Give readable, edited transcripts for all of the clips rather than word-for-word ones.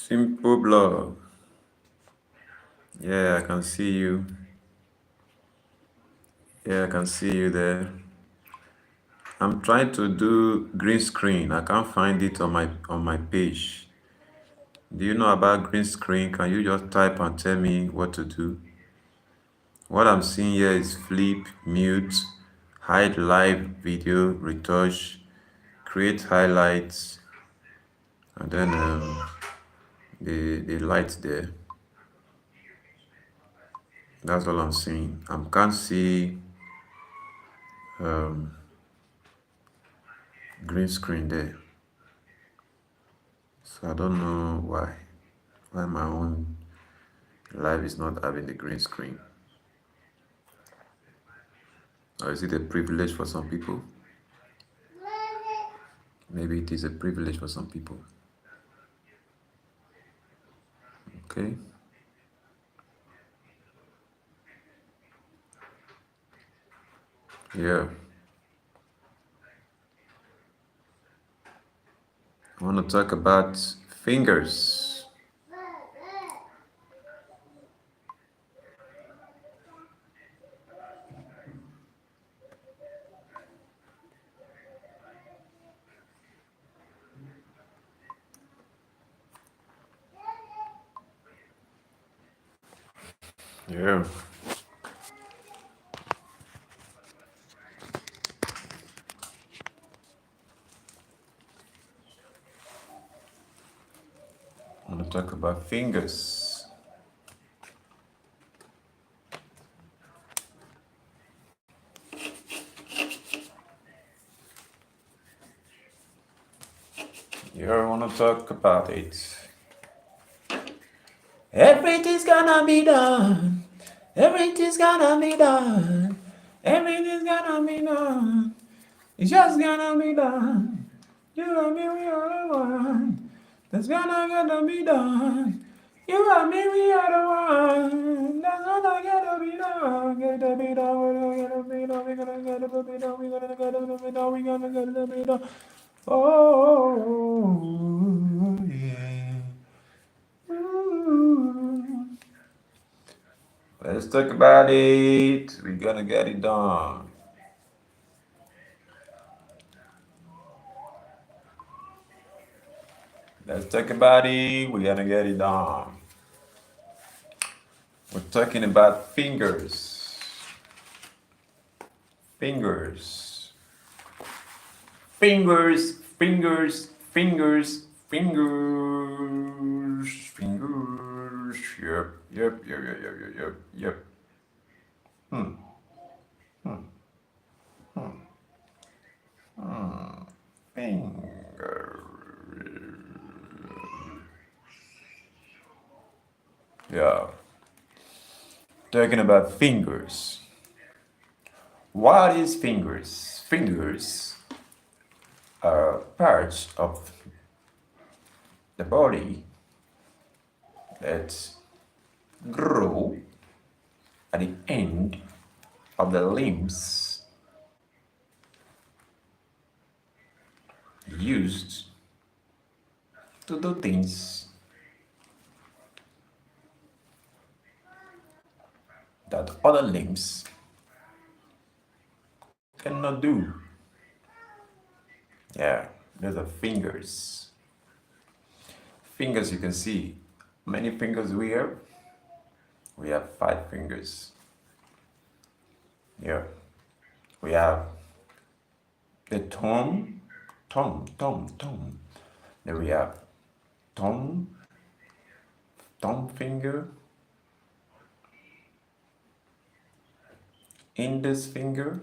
Simple blog. Yeah, I can see you. Yeah, I can see you there. I'm trying to do green screen. I can't find it on my page. Do you know about green screen? Can you just type and tell me what to do? What I'm seeing here is flip, mute, hide live video, retouch, create highlights, and then the lights there. That's all I'm seeing. I can't see um, green screen there. So I don't know why my own live is not having the green screen. Or is it a privilege for some people? Maybe it is a privilege for some people. Okay. Yeah. I want to talk about fingers. Yeah. I want to talk about fingers. Yeah, I want to talk about it. Everything's gonna be done. Everything's gonna be done. Everything's gonna be done. It's just gonna be done. You and me, we are the one. That's gonna be done. You and me, we are the one. That's gonna be done. Get to be done. We're gonna be done. We're gonna get to be done. We're gonna get to be done. We're gonna get to be done. Oh, yeah. Ooh. Let's talk about it. We're gonna get it done. Let's talk about it. We're gonna get it done. We're talking about fingers. Fingers. Fingers. Fingers. Fingers. Fingers. Fingers. Yep. Yep. Yep. Yep. Yep. Yep. Yep. Yep. Hmm. Hmm. Hmm. Hmm. Finger. Yeah. Talking about fingers. What is fingers? Fingers are parts of the body that grow at the end of the limbs used to do things that other limbs cannot do. Yeah, those are fingers. Fingers, you can see. How many fingers we have? We have 5 fingers. Yeah. We have the thumb. Then we have thumb, thumb finger, index finger,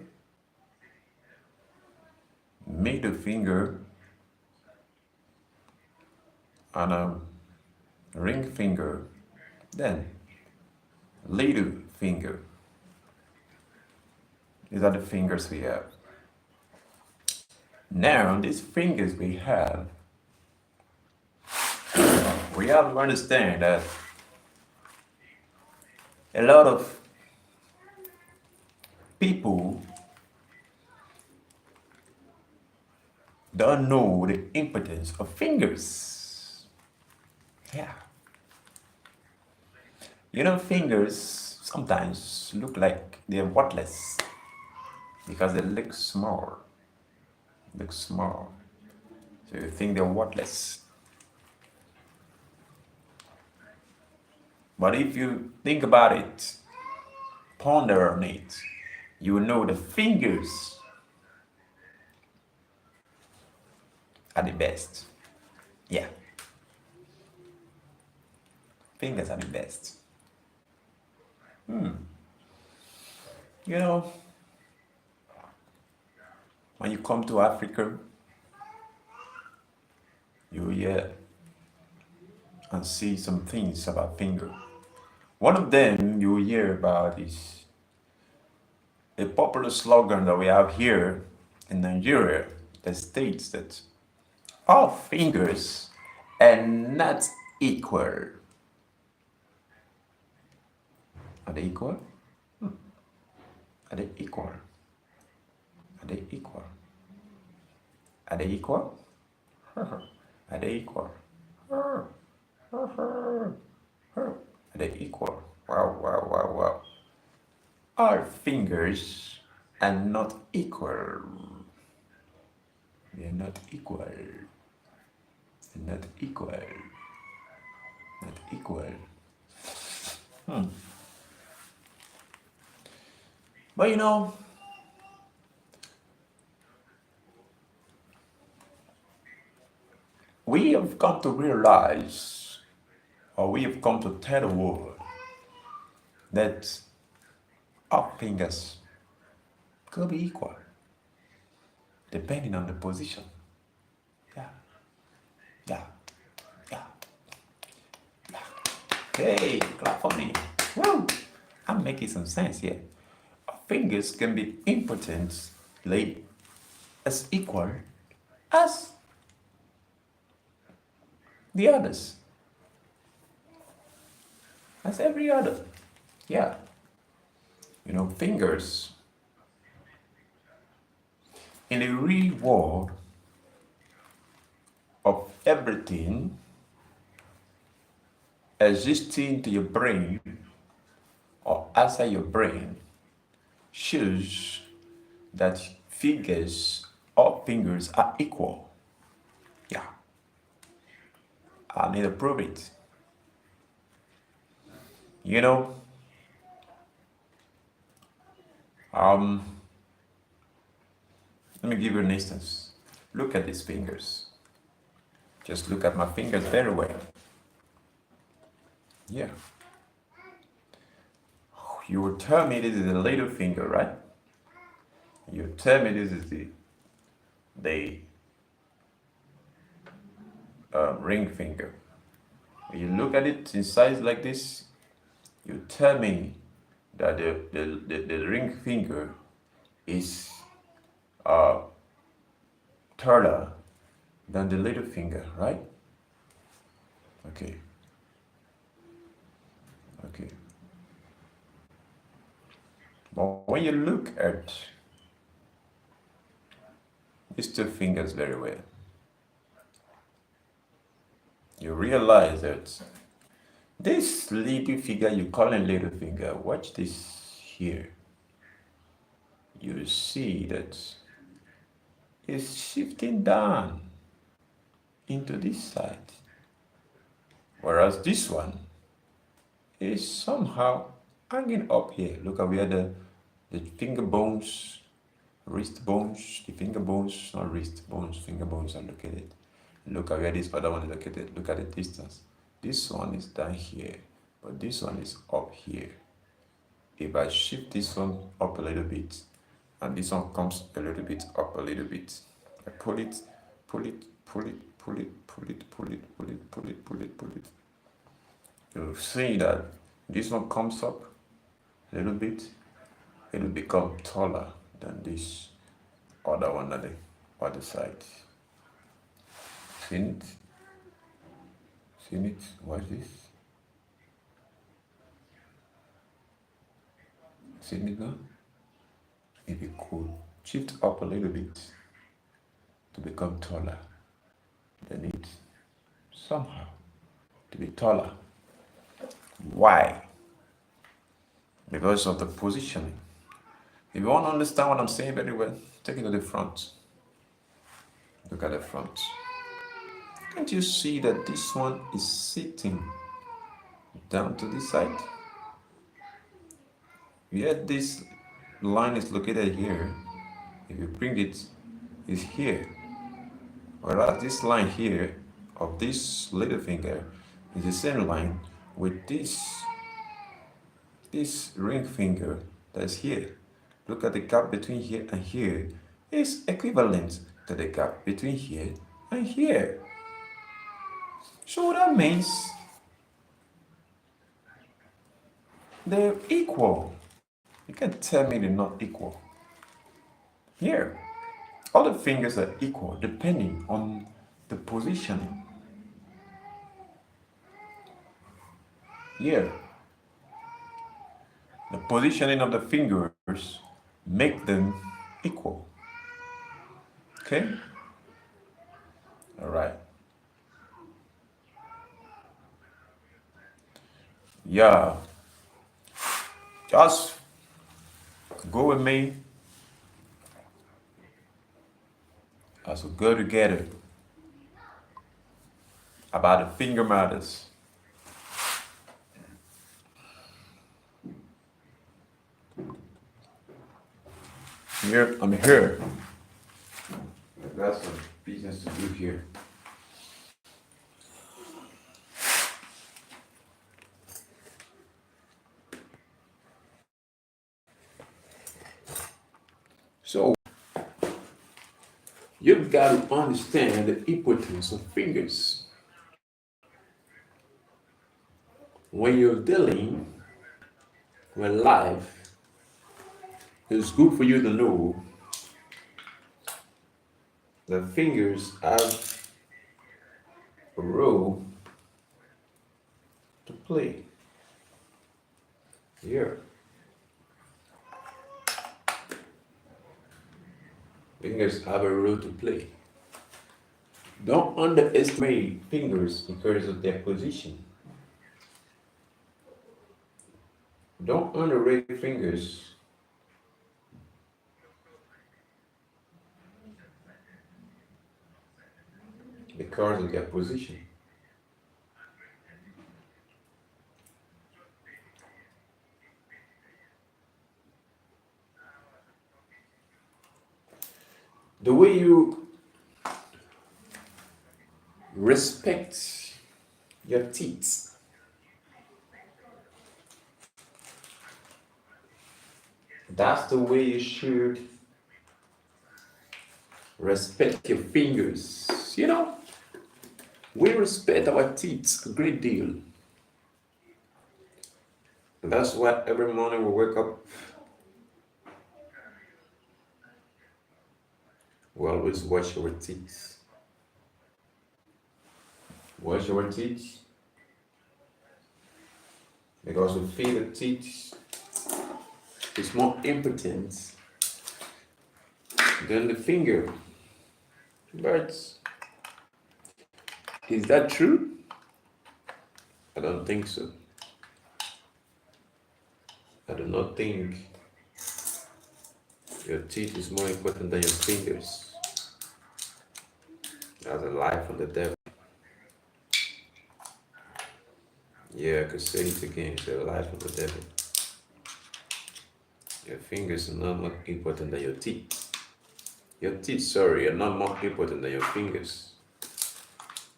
middle finger, and a ring finger. Then little finger. These are the fingers we have. Now, these fingers we have to understand that a lot of people don't know the importance of fingers. Yeah. Fingers sometimes look like they're worthless because they look small. Look small. So you think they're worthless. But if you think about it, ponder on it, you will know the fingers are the best. Yeah, fingers are the best. You know, when you come to Africa, you hear and see some things about finger. One of them you hear about is a popular slogan that we have here in Nigeria that states that all fingers are not equal. Are they equal? Are they equal? Are they equal? Are they equal? Are they equal? Are they equal? Wow, wow, wow, wow. All fingers are not equal. They are not equal. They're not equal. Not equal. But we have come to realize, or we have come to tell the world, that our fingers could be equal, depending on the position. Yeah, yeah, yeah, yeah. Hey, clap for me. Woo! I'm making some sense here. Our fingers can be impotently as equal as the others, as every other. Yeah, fingers in the real world of everything existing to your brain or outside your brain shows that figures or fingers are equal. Yeah, I need to prove it. You know, um, let me give you an instance. Look at these fingers. Just look at my fingers very well. Yeah. You will tell me this is a little finger, right? You tell me this is the ring finger. When you look at it in size like this, you tell me that the ring finger is uh, taller than the little finger, right? Okay, okay. But when you look at these two fingers very well, you realize that this little finger you call a little finger, watch this here. You see that it's shifting down into this side, whereas this one is somehow hanging up here. Look at where the finger bones, wrist bones, the finger bones, not wrist bones, finger bones are located. Look at where this other one is located. Look at the distance. This one is down here, but this one is up here. If I shift this one up a little bit, and this one comes a little bit up a little bit, I pull it, pull it, pull it, pull it, pull it, pull it, pull it, pull it, pull it, pull it. You'll see that this one comes up a little bit, it will become taller than this other one on the other side. Seen it? Seen it? Watch this. Seen it now? If you could shift up a little bit to become taller than it, somehow to be taller. Why? Because of the positioning. If you want to understand what I'm saying very well, take it to the front. Look at the front. Can't you see that this one is sitting down to this side? Yet this line is located here. If you bring it, it's here. Whereas this line here of this little finger is the same line with this ring finger that's here. Look at the gap between here and here is equivalent to the gap between here and here. So that means they're equal. You can't tell me they're not equal. Here, all the fingers are equal depending on the positioning. Here, the positioning of the fingers make them equal. Okay? All right. Yeah. Just go with me as we go together about the finger matters. Here, I'm here. I got some business to do here. So, you've got to understand the importance of fingers. When you're dealing with life, it's good for you to know that fingers have a role to play. Here. Fingers have a role to play. Don't underestimate fingers because of their position. Don't underrate fingers because of their position. The way you respect your teeth, that's the way you should respect your fingers. You know, we respect our teeth a great deal. And that's why every morning we wake up, we always wash our teeth. Wash our teeth because we feel the teeth is more important than the finger. But is that true? I don't think so. I do not think your teeth is more important than your fingers. That's a lie from the devil. Yeah, I could say it again. It's a lie from the devil. Your fingers are not more important than your teeth. Your teeth, are not more important than your fingers.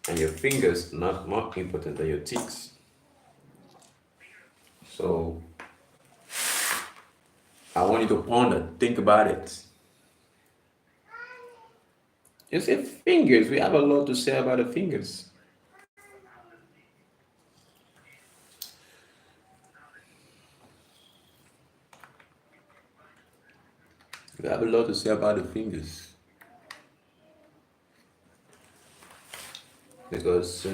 And your fingers are not more important than your teeth. So, I want you to ponder, think about it. You see, fingers, we have a lot to say about the fingers. We have a lot to say about the fingers. Because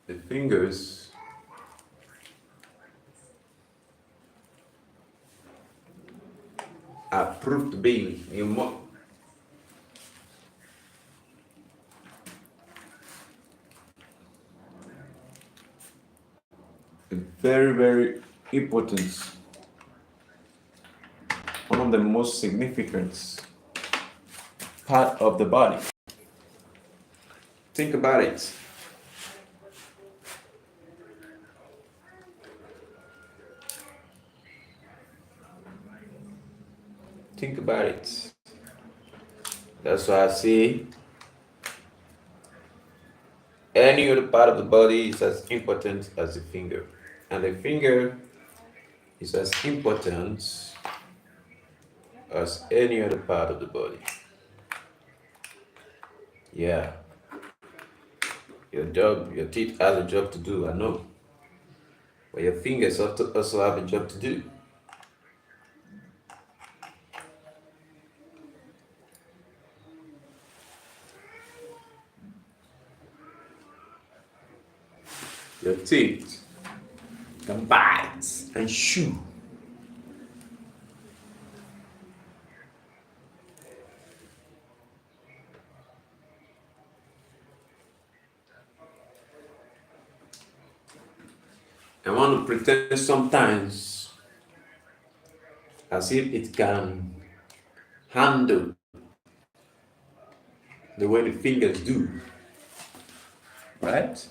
the fingers are proved to be very, very important. One of the most significant part of the body. Think about it. Think about it. That's why I say any other part of the body is as important as the finger. And the finger is as important as any other part of the body. Yeah. Your teeth has a job to do, I know. But your fingers also have a job to do. Your teeth can bite and chew. I want to pretend sometimes as if it can handle the way the fingers do, right?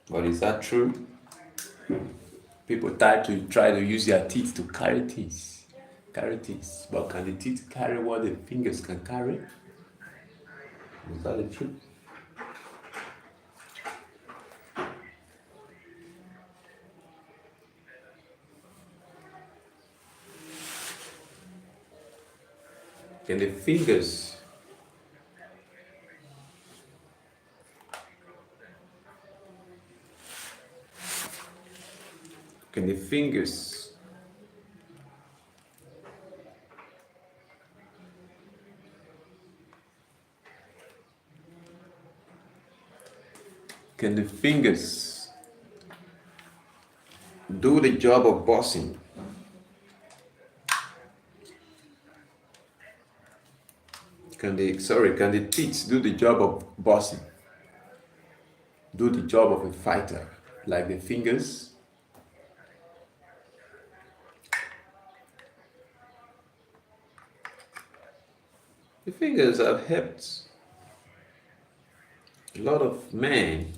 But is that true? People try to use their teeth to carry things, But can the teeth carry what the fingers can carry? Is that the truth? Can the fingers can the fingers can the fingers do the job of bossing? Can the teeth do the job of bossing? Do the job of a fighter like the fingers? The fingers have helped a lot of men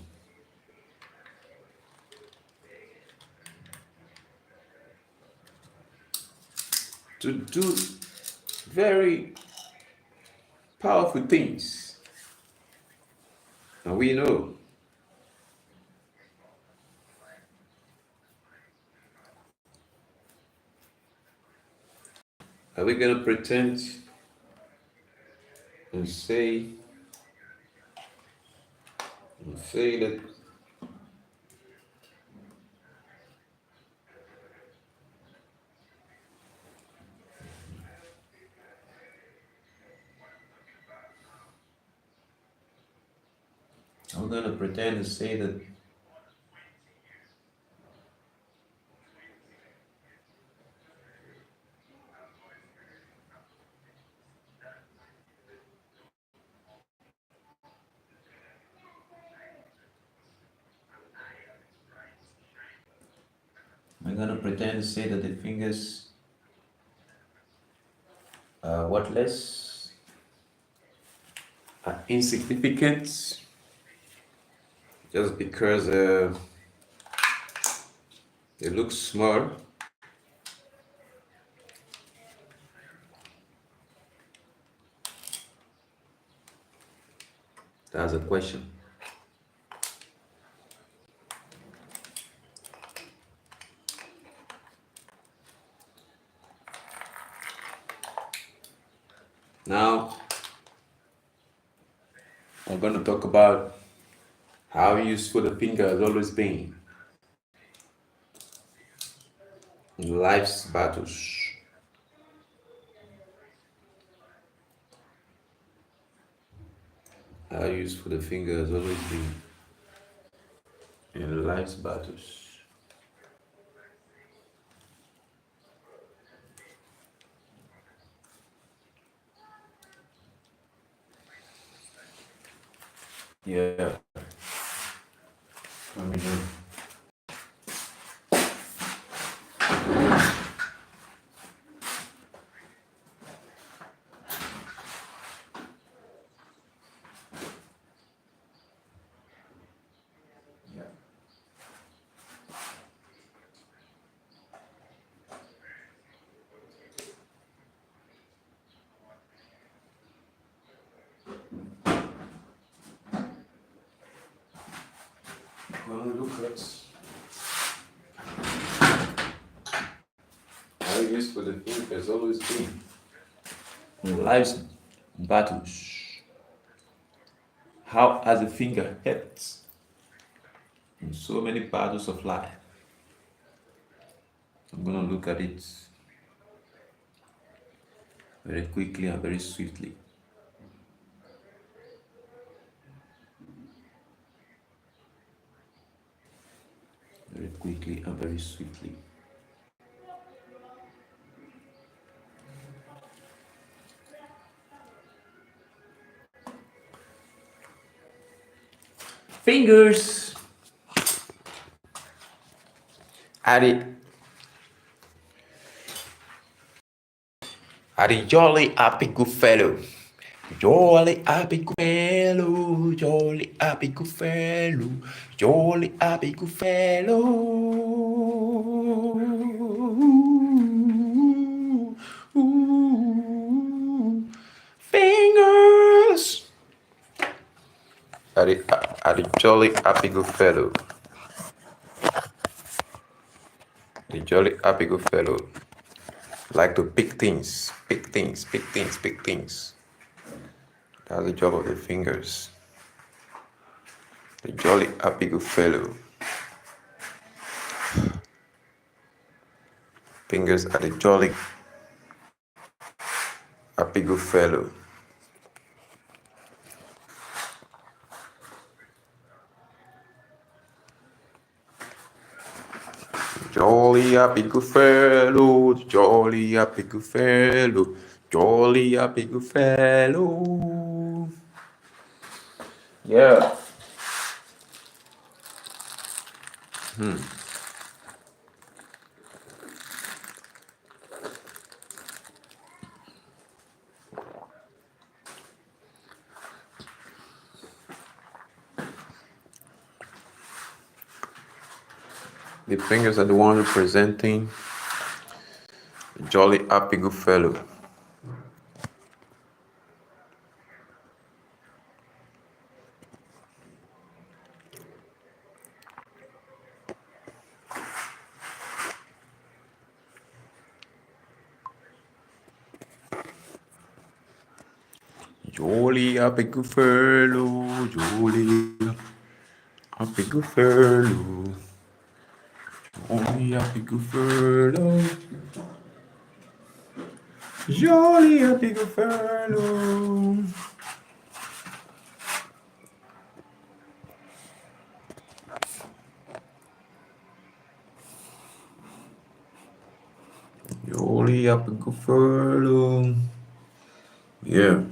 to do very powerful things. And we know. Are we going to pretend and say that I'm going to pretend and say that I'm going to pretend and say that the fingers are worthless, are insignificant, just because they look small. That's a question. Now, we're going to talk about how useful the finger has always been in life's battles. How useful the finger has always been in life's battles. Yeah. Let me do. Yeah. Well, look at how useful the thing has always been. In lives battles. How has the finger helped in so many battles of life? I'm gonna look at it very quickly and very swiftly. Very quickly and very swiftly. Fingers are the jolly happy good fellow. Jolly happy good fellow, jolly happy good fellow, jolly happy good fellow. Ooh, fingers are the jolly happy good fellow. The jolly happy good fellow like to pick things, pick things, pick things, pick things. That's the job of the fingers. The jolly happy good fellow. Fingers are the jolly happy good fellow. Jolly happy good fellow, jolly happy good fellow, jolly happy good fellow. Yeah. The fingers are the one representing the jolly happy good fellow. Jolly happy good fellow, jolly happy good fellow, jolly happy good fellow, jolly happy good fellow. Jolly happy good fellow. Yeah.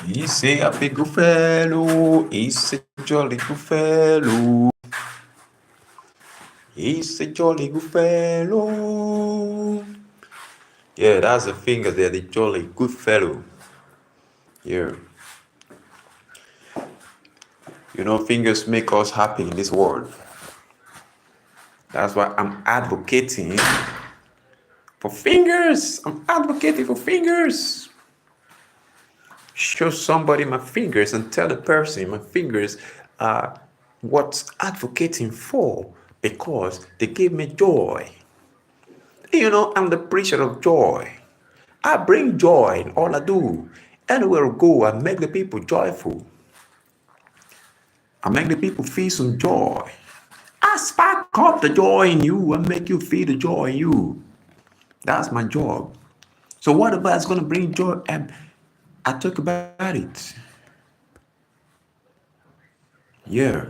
He's a happy good fellow. He's a jolly good fellow. He's a jolly good fellow. Yeah, that's the finger there, the jolly good fellow. Yeah. You know, fingers make us happy in this world. That's why I'm advocating for fingers. I'm advocating for fingers. Show somebody my fingers and tell the person my fingers are what's advocating for because they give me joy. You know, I'm the preacher of joy. I bring joy in all I do. Anywhere I go, I make the people joyful. I make the people feel some joy. I spark up the joy in you and make you feel the joy in you. That's my job. So whatever is going to bring joy, I talk about it. Yeah.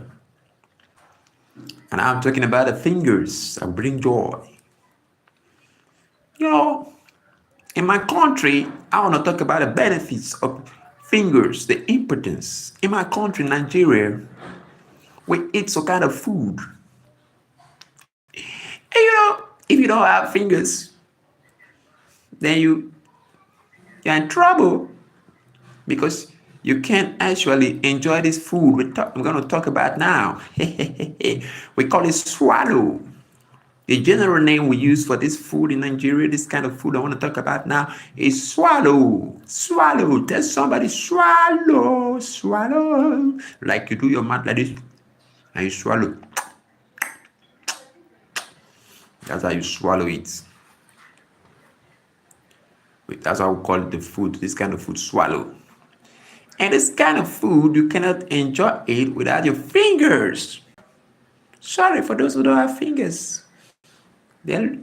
And I'm talking about the fingers that bring joy. You know, in my country, I want to talk about the benefits of fingers, the importance. In my country, Nigeria, we eat some kind of food. And you know, if you don't have fingers, then you're in trouble because you can't actually enjoy this food I'm going to talk about now. We call it swallow. The general name we use for this food in Nigeria, this kind of food I want to talk about now, is swallow. Swallow. Tell somebody swallow, swallow. Like you do your mouth like this, and you swallow. That's how you swallow it. That's how we call it the food, this kind of food, swallow. And this kind of food, you cannot enjoy it without your fingers. Sorry for those who don't have fingers. They're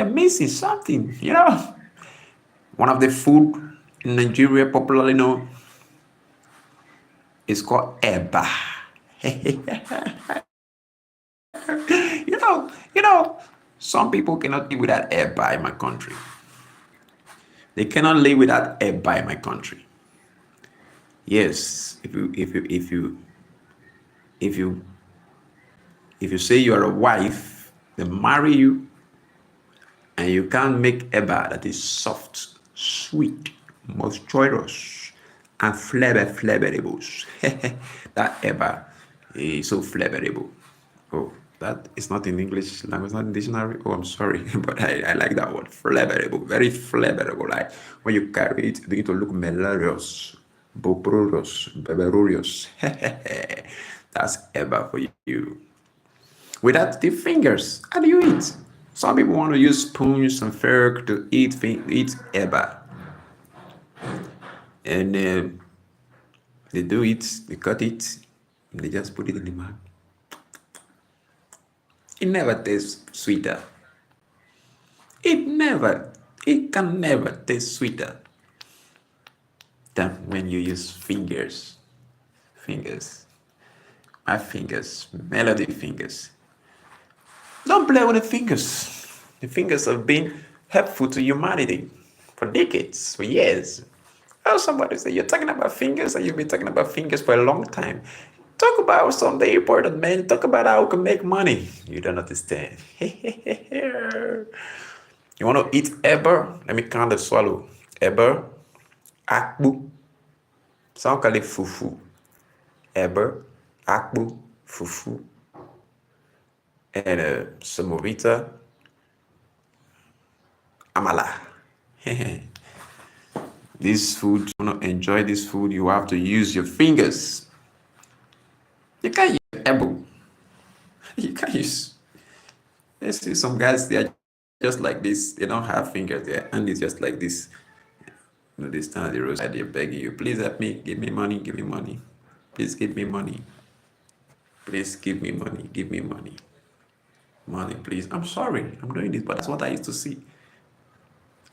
missing something, you know. One of the food in Nigeria popularly known is called eba. you know, some people cannot live without eba in my country. They cannot live without eba in my country. Yes, if you say you're a wife, they marry you, and you can't make eba that is soft, sweet, moisturous, and flavorable. That eba is so flavorable. Oh, that is not in English language, not in dictionary. Oh, I'm sorry, but I like that word, flavorable, very flavorable. Like when you carry it, you need to look melodious, beberurious. That's eba for you. Without the fingers, how do you eat? Some people want to use spoons and fork to eat eba. And they do it, they cut it, and they just put it in the mouth. It never tastes sweeter. It can never taste sweeter than when you use fingers. Fingers. My fingers, melody fingers. Don't play with the fingers. The fingers have been helpful to humanity for decades, for years. Oh, somebody say, you're talking about fingers and you've been talking about fingers for a long time. Talk about something important, man. Talk about how we can make money. You don't understand. You want to eat eba? Let me count the swallow. Eba, akbu. Some call it fufu. Eba, akbu, fufu. And semovita, amala. This food, you want to enjoy this food, you have to use your fingers. You can't use elbow. You can't use. Let's see some guys, they are just like this. They don't have fingers. Their hand is just like this. You know, they stand at the roadside, they're begging you, please help me, give me money, give me money. Please give me money. Please give me money, give me money. Money, please. I'm sorry, I'm doing this, but that's what I used to see. And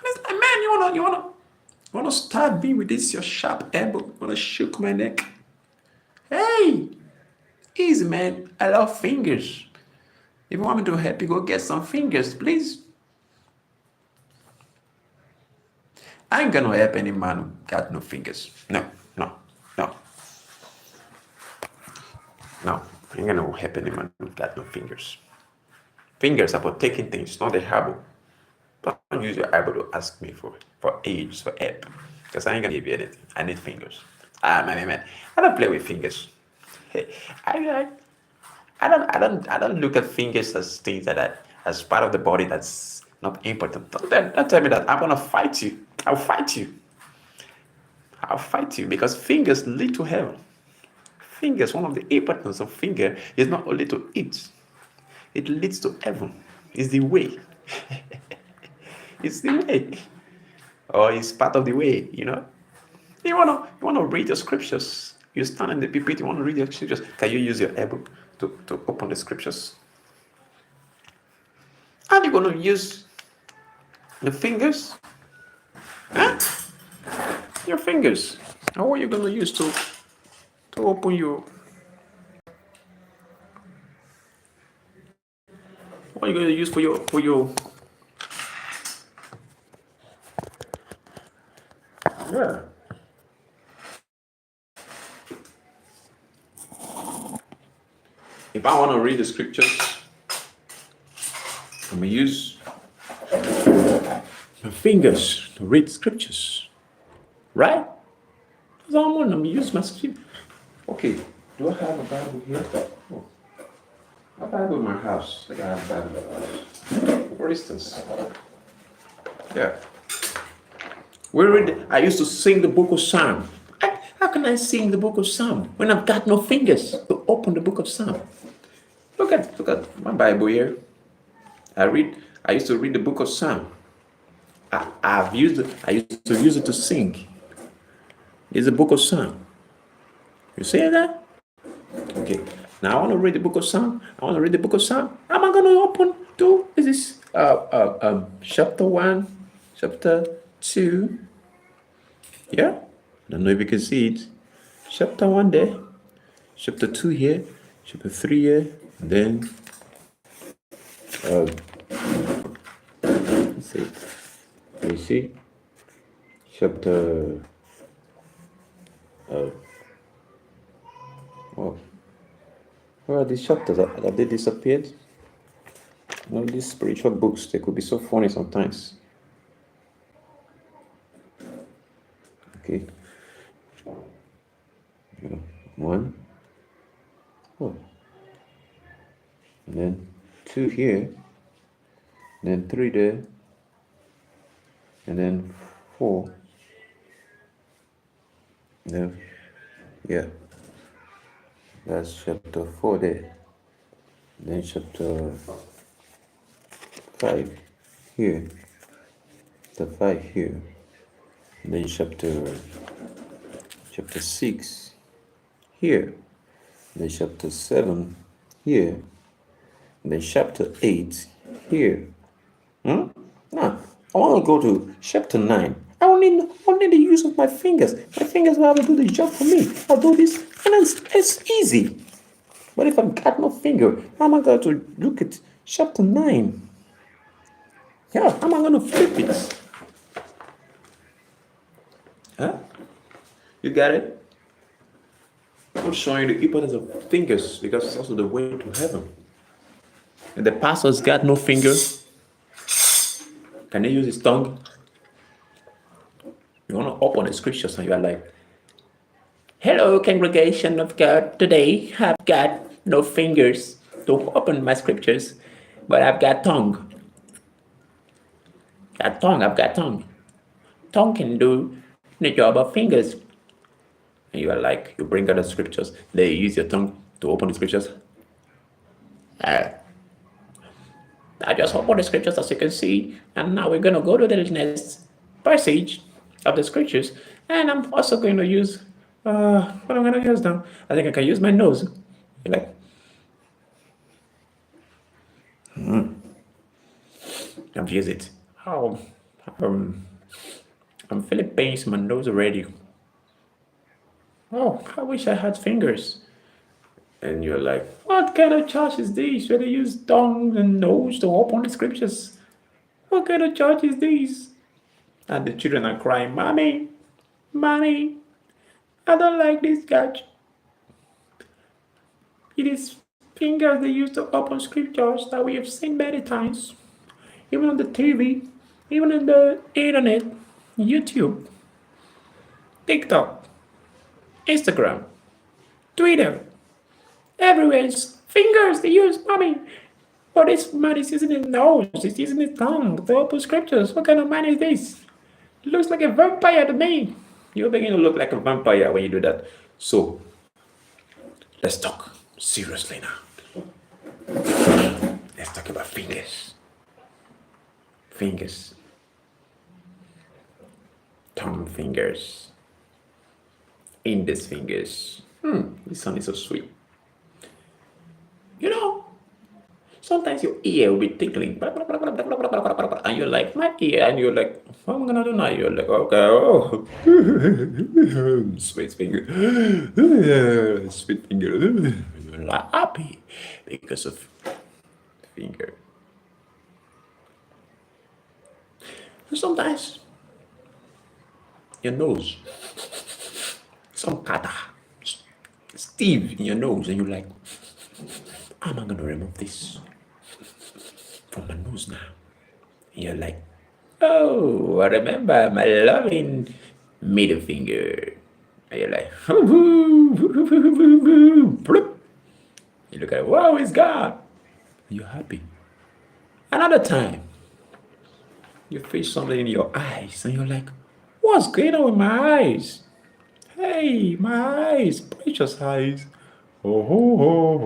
it's like, man, you wanna stab me with this your sharp elbow? You wanna shook my neck? Hey, easy, man. I love fingers. If you want me to help you, go get some fingers, please. I ain't gonna help any man who got no fingers. No, no, no, no. I ain't gonna help any man who got no fingers. Fingers are for taking things, not the elbow. Don't use your elbow to ask me for age, for help. Because I ain't gonna give you anything. I need fingers. Man. I don't play with fingers. Hey, I don't look at fingers as things as part of the body that's not important. Don't tell me that. I'm gonna fight you. I'll fight you. I'll fight you because fingers lead to heaven. Fingers, one of the importance of finger is not only to eat, it leads to heaven. It's the way. It's the way. Or it's part of the way, you know. You wanna read the scriptures. You stand in the pulpit, you want to read the scriptures. Can you use your elbow to open the scriptures? And you're gonna use the fingers? Huh? Your fingers. And what are you gonna use to open your, what are you gonna use for your yeah. If I want to read the scriptures, I'm gonna use my fingers to read scriptures, right? Because I'm gonna use my scripture. Okay, do I have a Bible here? Oh, a Bible in my house. I have a Bible in my house. For instance, yeah. I used to sing the book of Psalm. How can I sing the book of Psalm when I've got no fingers to open the book of Psalm? Look at my Bible here. I used to read the book of Psalm. I used to use it to sing. It's the book of Psalm. You see that? Okay. Now I want to read the book of Psalm. How am I going to open to? Is this chapter 1, chapter 2? Yeah. I don't know if you can see it. Chapter 1 there, chapter 2 here, chapter 3 here, and then let's see. You see? Chapter where are these chapters? Have they disappeared? You know, these spiritual books, they could be so funny sometimes. Okay. 1. Oh. And then 2 here. And then 3 there. And then 4. And then, yeah. That's chapter 4 there. And then chapter 5 here. Chapter 5 here. And then chapter 6 here. And then chapter 7 here. And then chapter 8 here. Now, I want to go to chapter 9. I only need the use of my fingers. My fingers will have to do the job for me. I'll do this, and it's easy. But if I've got no finger, how am I going to look at chapter 9? Yeah, how am I going to flip it? Huh? You got it? I'm showing the importance of fingers because it's also the way to heaven. And the pastor's got no finger. Can he use his tongue? You want to open the scriptures and you are like, hello, congregation of God. Today I've got no fingers to open my scriptures, but I've got tongue. I've got tongue. Tongue can do the job of fingers. And you are like, you bring out the scriptures, they use your tongue to open the scriptures. I just opened the scriptures as you can see, and now we're going to go to the next passage of the scriptures, and I'm also going to use, what I'm going to use now, I think I can use my nose. You're like, I've used it. Oh, I'm feeling pains in my nose already. Oh, I wish I had fingers. And you're like, what kind of church is this? Where they use tongue and nose to open the scriptures? What kind of church is this? And the children are crying, Mommy, Mommy, I don't like this catch. It is fingers they use to open scriptures that we have seen many times, even on the TV, even on the internet, YouTube, TikTok, Instagram, Twitter. Everywhere it's fingers they use, Mommy. But this man is using his nose, he's using his tongue to open scriptures. What kind of man is this? He looks like a vampire to me. You begin to look like a vampire when you do that. So, let's talk seriously now. Let's talk about fingers. Fingers. Thumb fingers. Index fingers. This one is so sweet. You know, sometimes your ear will be tickling, and you're like, my ear, and you're like, what am I gonna do now? You're like, okay, oh, sweet finger, sweet finger. You're like happy because of finger. And sometimes your nose, some kata, Steve in your nose, and you're like, how am I gonna remove this from my nose now? And you're like, oh, I remember my loving middle finger. And you're like, you look at it, wow, it's gone. You're happy. Another time, you feel something in your eyes, and you're like, what's going on with my eyes? Hey, my eyes, precious eyes. Oh,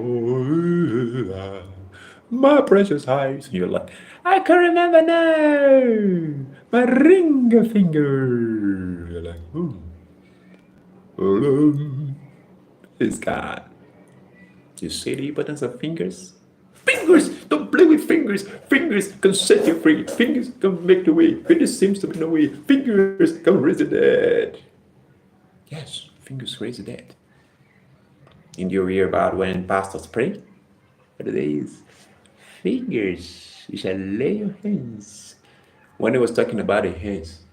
my precious eyes. And you're like, I can remember now. My ring finger. You're like, it's gone. You see the importance of fingers? Fingers! Don't play with fingers! Fingers can set you free. Fingers can make the way. Fingers seems to be no way. Fingers can raise the dead. Yes, fingers raise the dead. Did you hear about when pastors pray? What it is? Fingers. You shall lay your hands. When he was talking about the hands,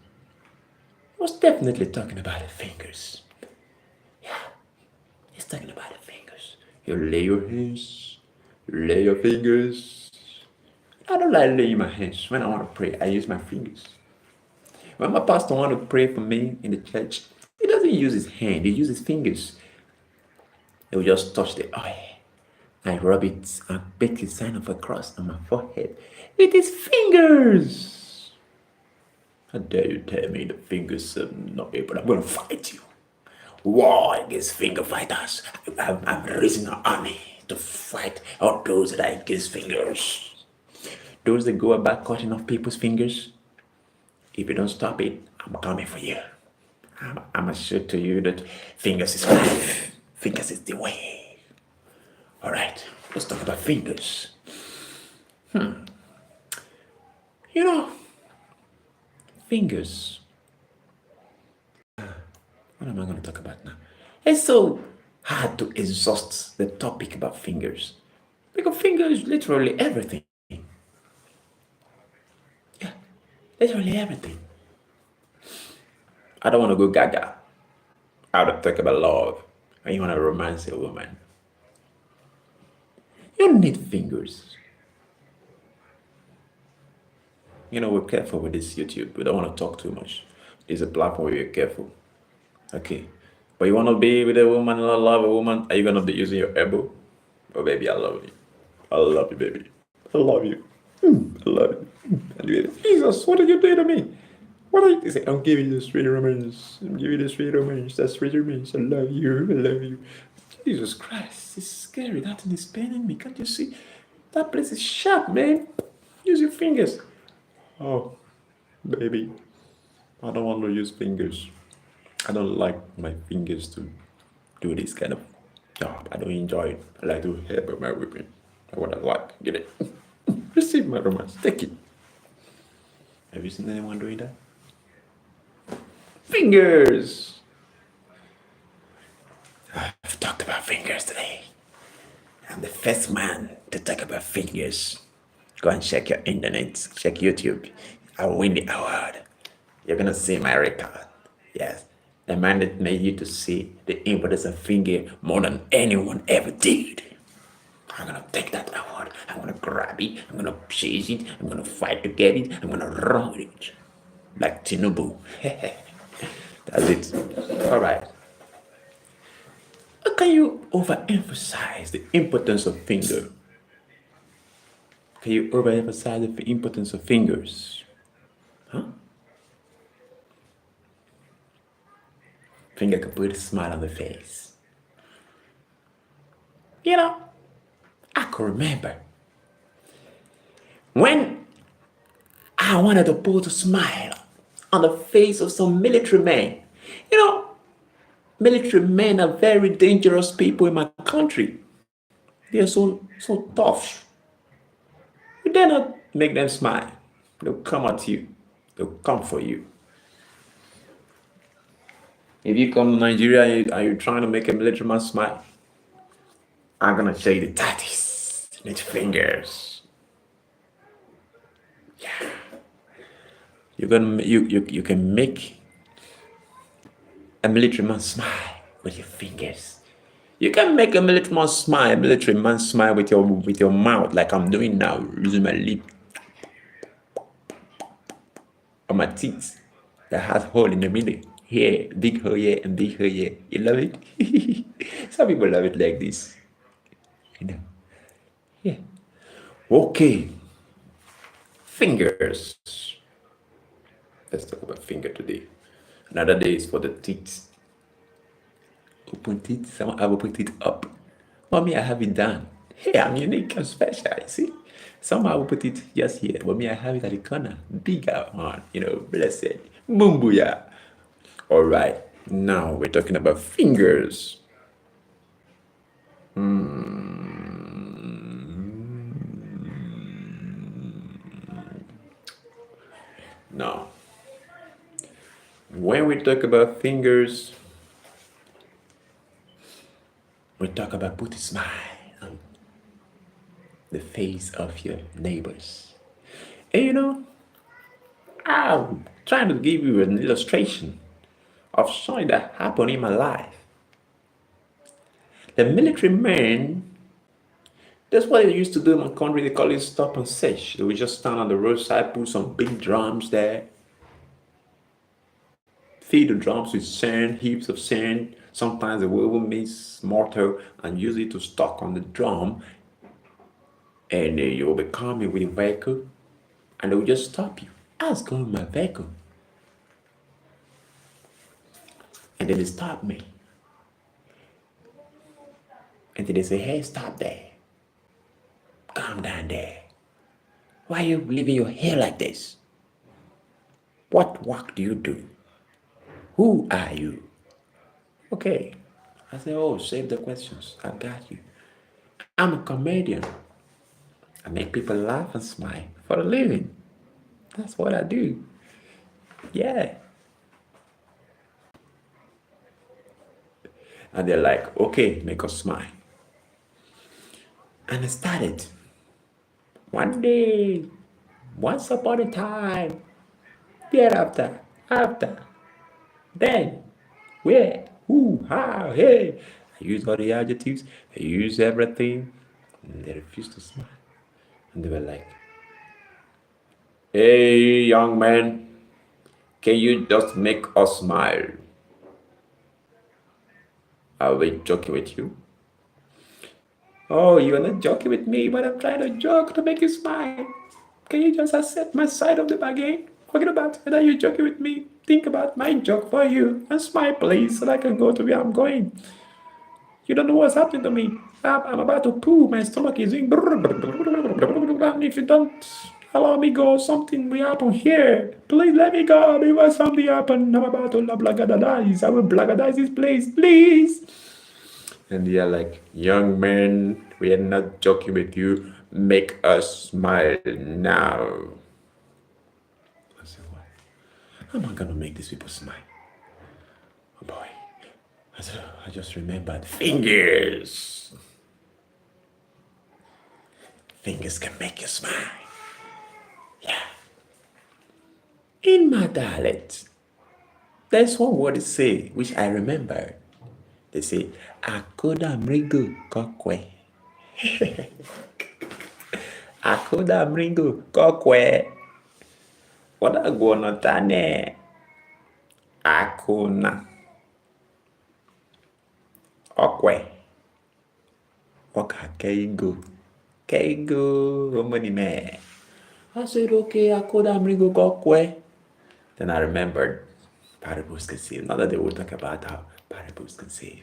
he was definitely talking about the fingers. Yeah, he's talking about the fingers. You lay your hands, lay your fingers. I don't like laying my hands. When I want to pray, I use my fingers. When my pastor want to pray for me in the church, he doesn't use his hand, he uses his fingers. He will just touch the oil. I rub it and make the sign of a cross on my forehead with his fingers. How dare you tell me the fingers are not able? I'm going to fight you. War against finger fighters. I'm raising an army to fight all those that are against fingers. Those that go about cutting off people's fingers. If you don't stop it, I'm coming for you. I'm going to show to you that fingers is life. Fingers is the way. All right, let's talk about fingers. You know, fingers. What am I going to talk about now? It's so hard to exhaust the topic about fingers. Because fingers is literally everything. Yeah, literally everything. I don't want to go gaga. I want to talk about love. When you want to romance a woman. You need fingers. You know, we're careful with this YouTube. We don't want to talk too much. It's a platform where you're careful. Okay. But you want to be with a woman, love a woman, are you going to be using your elbow? Oh, baby, I love you. I love you, baby. I love you. I love you. Jesus, what did you do to me? What are you saying? I'm giving you the sweet romance. I'm giving you the sweet romance. That's sweet romance. I love you. I love you. Jesus Christ, it's scary. That thing is paining me. Can't you see? That place is sharp, man. Use your fingers. Oh, baby. I don't want to use fingers. I don't like my fingers to do this kind of job. I don't enjoy it. I like to help my whipping. I want to like. Get it? Receive my romance. Take it. Have you seen anyone doing that? Fingers. I've talked about fingers today. I'm the first man to talk about fingers. Go and check your internet, check YouTube. I win the award. You're gonna see my record. Yes. A man that made you to see the importance of finger more than anyone ever did. I'm gonna take that award. I'm gonna grab it. I'm gonna chase it. I'm gonna fight to get it. I'm gonna run with it. Like Tinubu. That's it. All right. How can you overemphasize the importance of finger? Can you overemphasize the importance of fingers? Huh? Finger can put a smile on the face. You know, I can remember when I wanted to put a smile on the face of some military men. You know, military men are very dangerous people in my country. They are so tough. You dare not make them smile. They'll come at you. They'll come for you. If you come to Nigeria and you're trying to make a military man smile, I'm gonna show you the tatties with fingers. Yeah. You can make a military man smile with your fingers. You can make a military man smile with your mouth, like I'm doing now, using my lip or my teeth that has hole in the middle. Here, big hole here and big hole here. You love it? Some people love it like this. You know. Yeah. Okay. Fingers. Let's talk about finger today. Another day is for the teeth. Open teeth. Someone have open teeth up. Mommy, I have it done. Hey, I'm unique. I'm special. You see? Somehow will put it just here. But me, I have it at the corner. Bigger one. Blessed. Mumbuya. All right. Now we're talking about fingers. Now, when we talk about fingers, we talk about put a smile on the face of your neighbors. And I'm trying to give you an illustration of something that happened in my life. The military men, that's what they used to do in my country. They call it stop and search. They would just stand on the roadside, put some big drums there, feed the drums with sand, heaps of sand. Sometimes they will even mix mortar and use it to stock on the drum. And you will be coming with a vehicle, and they will just stop you. Ask going my vehicle. And then they stop me. And then they say, hey, stop there. Calm down there. Why are you leaving your hair like this? What work do you do? Who are you? Okay. I say, oh, save the questions. I got you. I'm a comedian. I make people laugh and smile for a living. That's what I do. Yeah. And they're like, okay, make us smile. And I started. One day, once upon a time, thereafter, after, then, where, who, how, hey. I use all the adjectives, I use everything, and they refused to smile. And they were like, hey, young man, can you just make us smile? Are we joking with you? Oh, you're not joking with me, but I'm trying to joke to make you smile. Can you just accept my side of the bargain? Forget about whether you're joking with me. Think about my joke for you and smile, please, so that I can go to where I'm going. You don't know what's happening to me. I'm about to poo. My stomach is doing. And if you don't allow me go, something will happen here. Please let me go before something happen. I'm about to blagadize. I will blagadize this place, please. And they are like, young man, we are not joking with you. Make us smile now. I said, what? How am I gonna make these people smile? Oh boy. I just remembered fingers. Fingers can make you smile. Yeah. In my dialect, there's one word they say, which I remember. They say, Akoda mrigo kokwe. Akoda mrigo kokwe. What I go on tane? Akona okwe. Oka keigo. Keigo money man. I said, okay, Akoda mrigo kokwe. Then I remembered parables can save. Not that they would talk about how parables can save.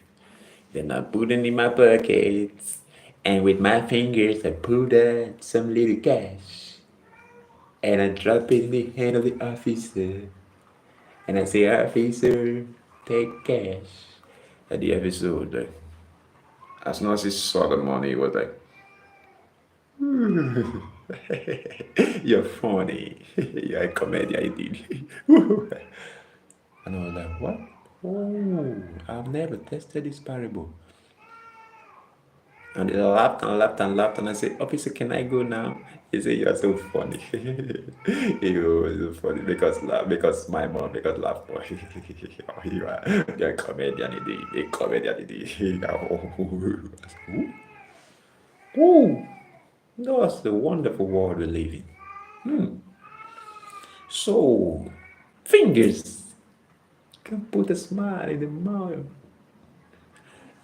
Then I put it in my pockets, and with my fingers I pulled out some little cash, and I drop it in the hand of the officer, and I say, officer, take cash. At the episode, as soon as he saw the money, he was like, you're funny. You're a comedian, indeed. And I was like, what? Oh, I've never tested this parable. And they laughed and laughed and laughed, and I said, officer, can I go now? He said, you're so funny. He was so funny because my mom, because laugh. You're a comedian indeed. A comedian indeed. Oh, that's the wonderful world we live in. So, fingers can put a smile in the mouth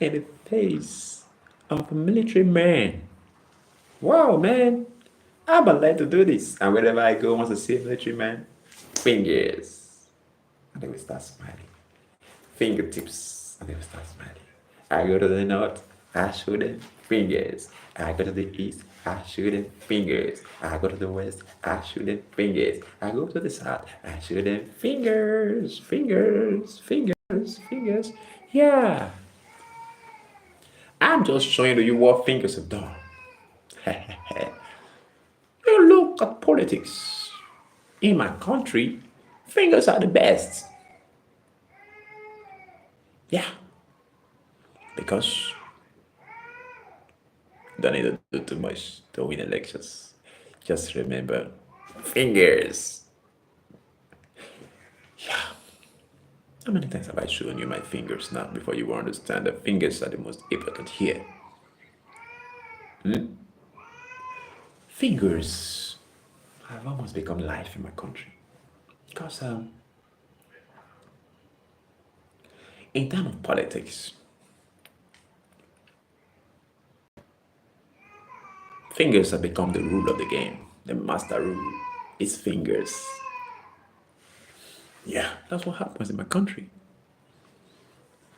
and the face of a military man. Wow, man, I'm allowed to do this. And wherever I go, once I see a military man, fingers. And they will start smiling. Fingertips. And they will start smiling. I go to the north, I show them fingers. I go to the east, I show them fingers. I go to the west, I show them fingers. I go to the south, I show them fingers, fingers, fingers, fingers. Yeah. I'm just showing you what fingers have done. You look at politics. In my country, fingers are the best. Yeah. Because you don't need to do too much to win elections. Just remember, fingers. Yeah. How many times have I shown you my fingers now before you will understand that fingers are the most important here? Fingers have almost become life in my country. Because in terms of politics, fingers have become the rule of the game. The master rule is fingers. Yeah, that's what happens in my country.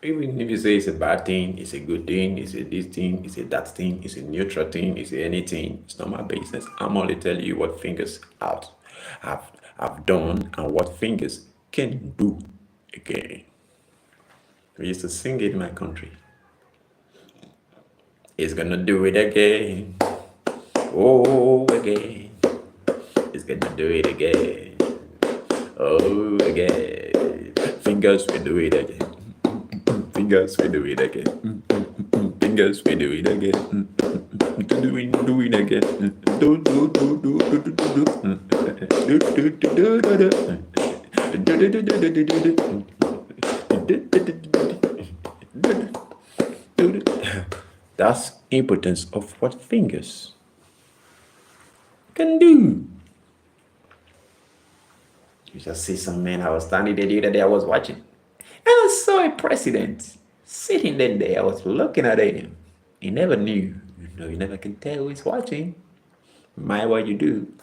Even if you say it's a bad thing, it's a good thing, it's a this thing, it's a that thing, it's a neutral thing, it's a anything, it's not my business. I'm only telling you what fingers have done and what fingers can do again. We used to sing it in my country. It's gonna do it again. Oh, again. It's gonna do it again. Oh, again. Fingers will do it again. Fingers will do it again. Fingers will do it again. Do it again. That's importance of what fingers can do. You just see some man. I was standing there the other day. I was watching, and I saw a president sitting there. I was looking at him. He never knew. You never can tell who is watching. Mind what you do.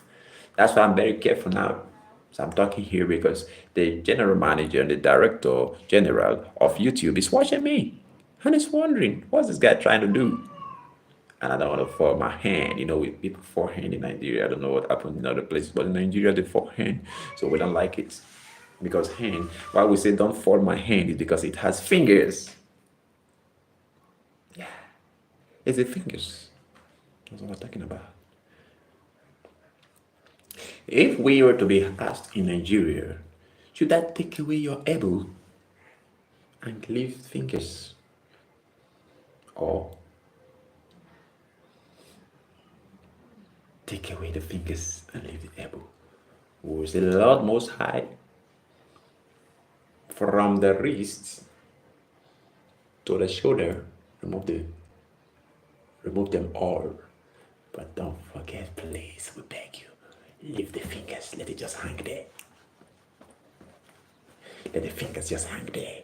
That's why I'm very careful now. So I'm talking here because the general manager and the director general of YouTube is watching me. And he's wondering, what's this guy trying to do? And I don't want to fall my hand. With people forehand in Nigeria. I don't know what happened in other places, but in Nigeria, they forehand. So we don't like it. Because hand, why we say don't fall my hand is because it has fingers. Yeah. It's the fingers. That's what I'm talking about. If we were to be asked in Nigeria, should I take away your elbow and leave fingers? Or take away the fingers and leave the elbow? We say, Lord Most High, from the wrist to the shoulder, remove them all. But don't forget, please, we beg you, leave the fingers, let it just hang there. Let the fingers just hang there.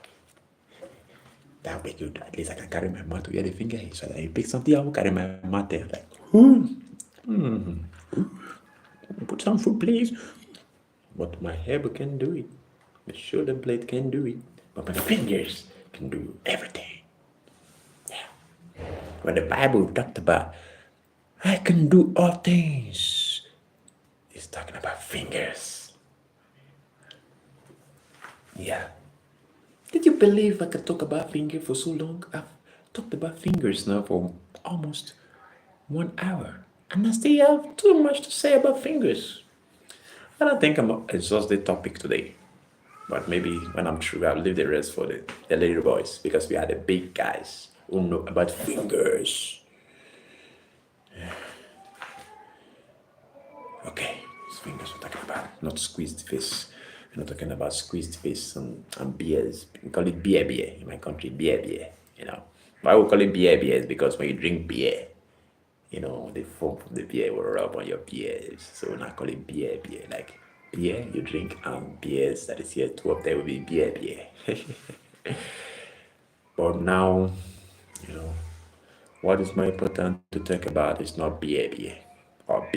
That'll be good. At least I can carry my mat where the finger is. So that I pick something, I will carry my mat there. Like, put some food, please. But my elbow can do it. My shoulder blade can do it. But my fingers can do everything. Yeah. When the Bible talked about, I can do all things, it's talking about fingers. Yeah. Did you believe I could talk about fingers for so long? I've talked about fingers now for almost 1 hour. And I still have too much to say about fingers. I don't think I'm exhaust the topic today. But maybe when I'm through, I'll leave the rest for the little boys, because we are the big guys who know about fingers. Okay, it's fingers we're talking about, not squeezed face. We're not talking about squeezed face and beers. We call it beer in my country, beer. Why we call it beer is because when you drink beer, the foam from the beer will rub on your beers. So we not call it beer. Like beer you drink, and beers that is here, two of them will be beer. But now, what is more important to talk about is not beer or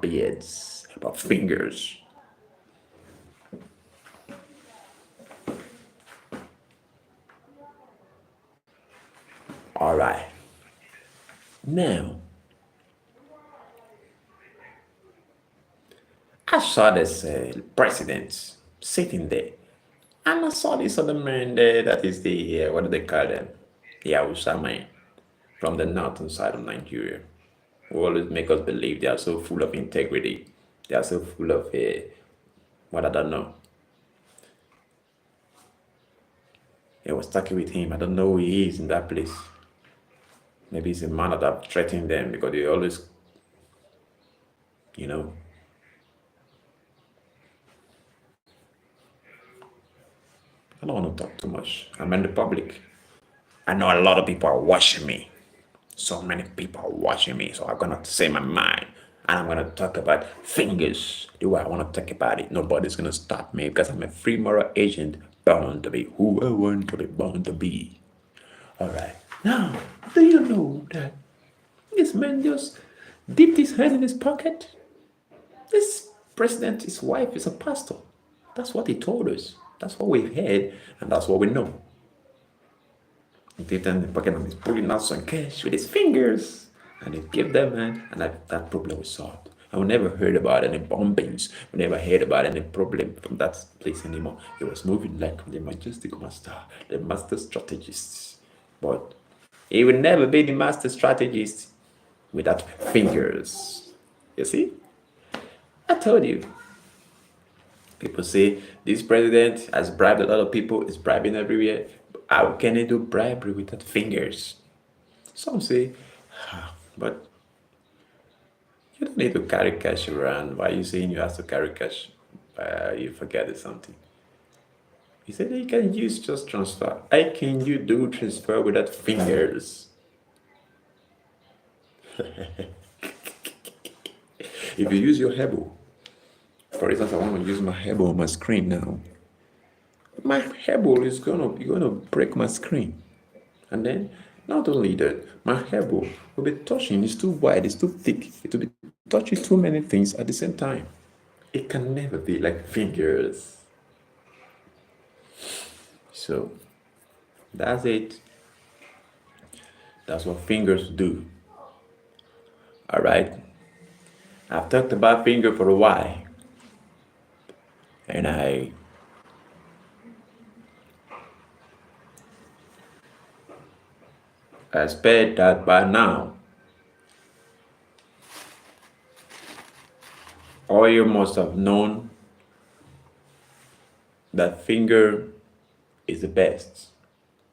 beards, about fingers. All right. Now, I saw this president sitting there, and I saw this other man there. That is the what do they call them? The Hausa man from the northern side of Nigeria, who always make us believe they are so full of integrity. They are so full of what I don't know. I was talking with him. I don't know who he is in that place. Maybe it's a man that threatening them because they always, I don't want to talk too much. I'm in the public. I know a lot of people are watching me. So many people are watching me. So I'm going to say my mind. And I'm going to talk about fingers the way I want to talk about it. Nobody's going to stop me because I'm a free moral agent bound to be who I want to be bound to be. All right. Now, do you know that this man just dipped his hand in his pocket? This president, his wife is a pastor. That's what he told us. That's what we've heard, and that's what we know. He dipped in the pocket and he's pulling out some cash with his fingers. And he gave them, man, and that problem was solved. And we never heard about any bombings. We never heard about any problem from that place anymore. It was moving like the majestic master, the master strategist. But he will never be the master strategist without fingers. You see? I told you. People say this president has bribed a lot of people, is bribing everywhere. How can he do bribery without fingers? Some say, but you don't need to carry cash around. Why are you saying you have to carry cash? You forget something. He said you can use just transfer. How can you do transfer without fingers? If you use your elbow, for instance, I want to use my elbow on my screen now. My elbow is gonna break my screen, and then not only that, my elbow will be touching. It's too wide. It's too thick. It will be touching too many things at the same time. It can never be like fingers. So that's it. That's what fingers do. All right. I've talked about finger for a while, and I expect that by now all you must have known that finger is the best.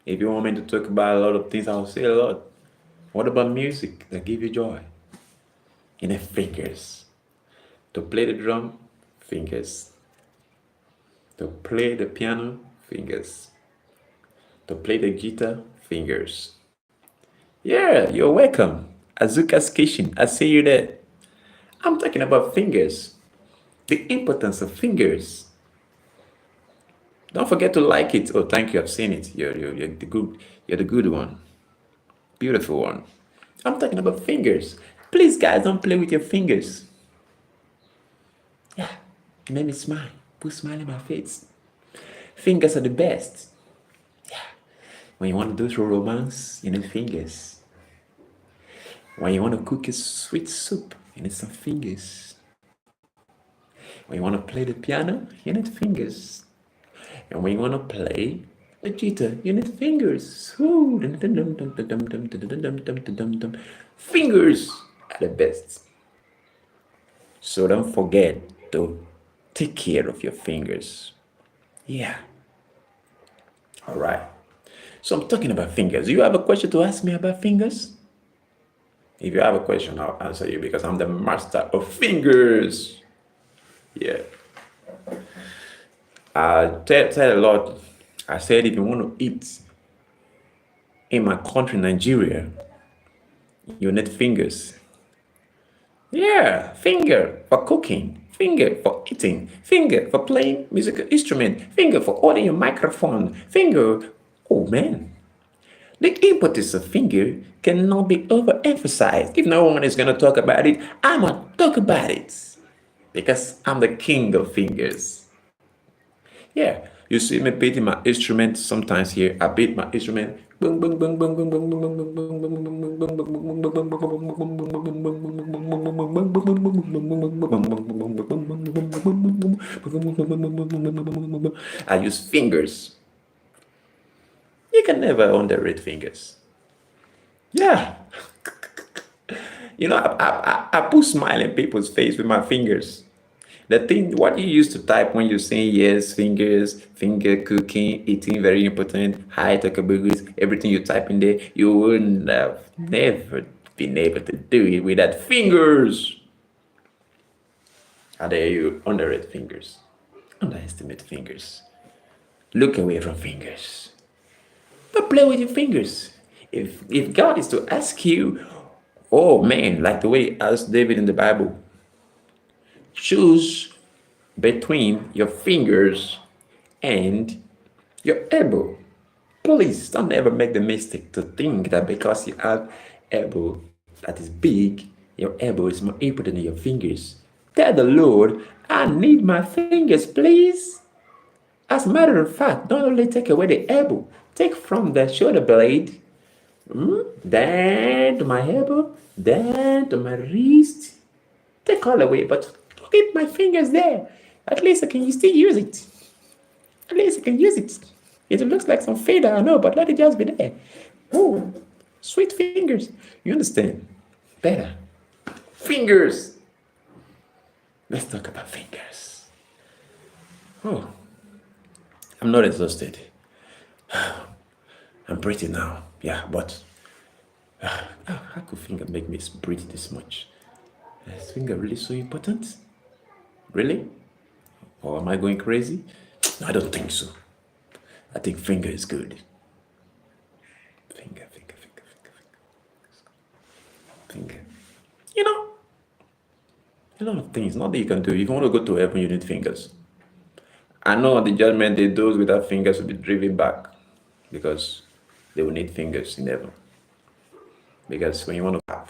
If you want me to talk about a lot of things, I'll say a lot. What about music that give you joy? In the fingers. To play the drum, fingers. To play the piano, fingers. To play the guitar, fingers. Yeah, you're welcome. Azuka's Kitchen, I see you there. I'm talking about fingers. The importance of fingers. Don't forget to like it. Oh, thank you. I've seen it. You're the good. You're the good one. Beautiful one. I'm talking about fingers. Please, guys, don't play with your fingers. Yeah, it made me smile. Put a smile in my face. Fingers are the best. Yeah. When you want to do through romance, you need fingers. When you want to cook a sweet soup, you need some fingers. When you want to play the piano, you need fingers. And when you want to play the guitar, you need fingers. Fingers are the best. So don't forget to take care of your fingers. Yeah. All right. So I'm talking about fingers. Do you have a question to ask me about fingers? If you have a question, I'll answer you because I'm the master of fingers. Yeah. I tell a lot. I said if you want to eat in my country, Nigeria, you need fingers. Yeah, finger for cooking, finger for eating, finger for playing musical instrument, finger for holding your microphone, finger. Oh man, the importance of finger cannot be overemphasized. If no one is gonna talk about it, I'm gonna talk about it because I'm the king of fingers. Yeah, you see me beating my instrument sometimes here. I beat my instrument. I use fingers. You can never underrate fingers. Yeah. You know, I put smile in people's face with my fingers. The thing, what you used to type when you say yes, fingers, finger cooking, eating, very important, hi, takabugus, everything you type in there, you wouldn't have never been able to do it without fingers. How dare you underrate fingers? Underestimate fingers. Look away from fingers. Don't play with your fingers. If God is to ask you, oh man, like the way he asked David in the Bible, choose between your fingers and your elbow. Please don't ever make the mistake to think that because you have elbow that is big, your elbow is more important than your fingers. Tell the Lord, I need my fingers, please. As a matter of fact, don't only take away the elbow, take from the shoulder blade, down to my elbow, down to my wrist. Take all away, but look at my fingers there. At least I can still use it. At least I can use it. It looks like some fader, I know, but let it just be there. Oh, sweet fingers. You understand? Better. Fingers. Let's talk about fingers. Oh, I'm not exhausted. I'm breathing now. Yeah, but how could finger make me breathe this much? Is finger really so important? Really? Or am I going crazy? I don't think so. I think finger is good. Finger. You know, a lot of things. Not that you can do. If you want to go to heaven, you need fingers. I know on the judgment day, those without fingers will be driven back because they will need fingers in heaven. Because when you want to,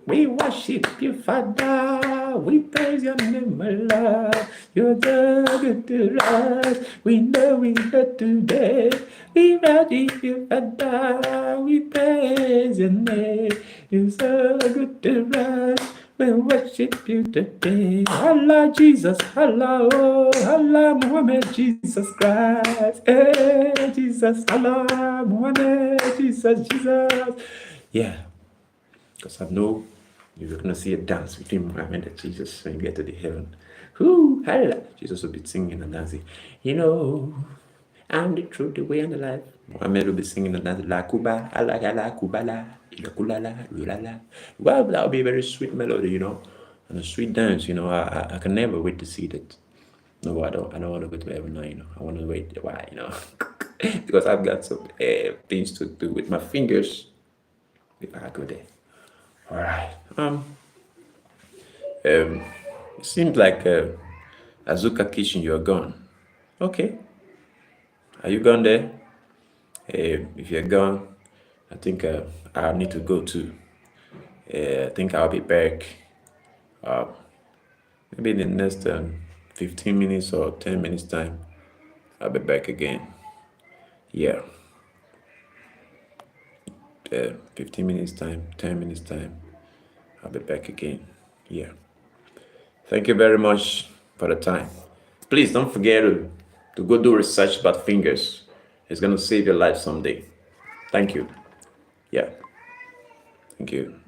we worship you, Father. We praise your name, my Lord. You're so good to us. We know that today. We worship you, Father. We praise your name. You're so good to us. We worship you today. Allah, Jesus, Allah, oh, Allah, Muhammad, Jesus Christ. Hey, Jesus, Allah, Muhammad, Jesus. Yeah, because I know you're going to see a dance between Muhammad and Jesus when you get to the heaven. Whoo, Allah. Jesus will be singing and dancing. You know, I'm the truth, the way, and the life. Muhammad will be singing and dancing. La Kuba, Allah, Allah, Kubala, Ilakulala, Lulala. Well, that will be a very sweet melody, you know. and the sweet dance. I can never wait to see that. No, I don't want to go to heaven now. I want to wait a while. Because I've got some things to do with my fingers before I go there. All right. It seems like Azuka Kitchen, you're gone. Okay. Are you gone there? If you're gone, I think I need to go too. I think I'll be back maybe in the next 15 minutes or 10 minutes time. I'll be back again. Yeah. 15 minutes time, 10 minutes time. I'll be back again. Yeah. Thank you very much for the time. Please don't forget to go do research about fingers. It's going to save your life someday. Thank you. Yeah. Thank you.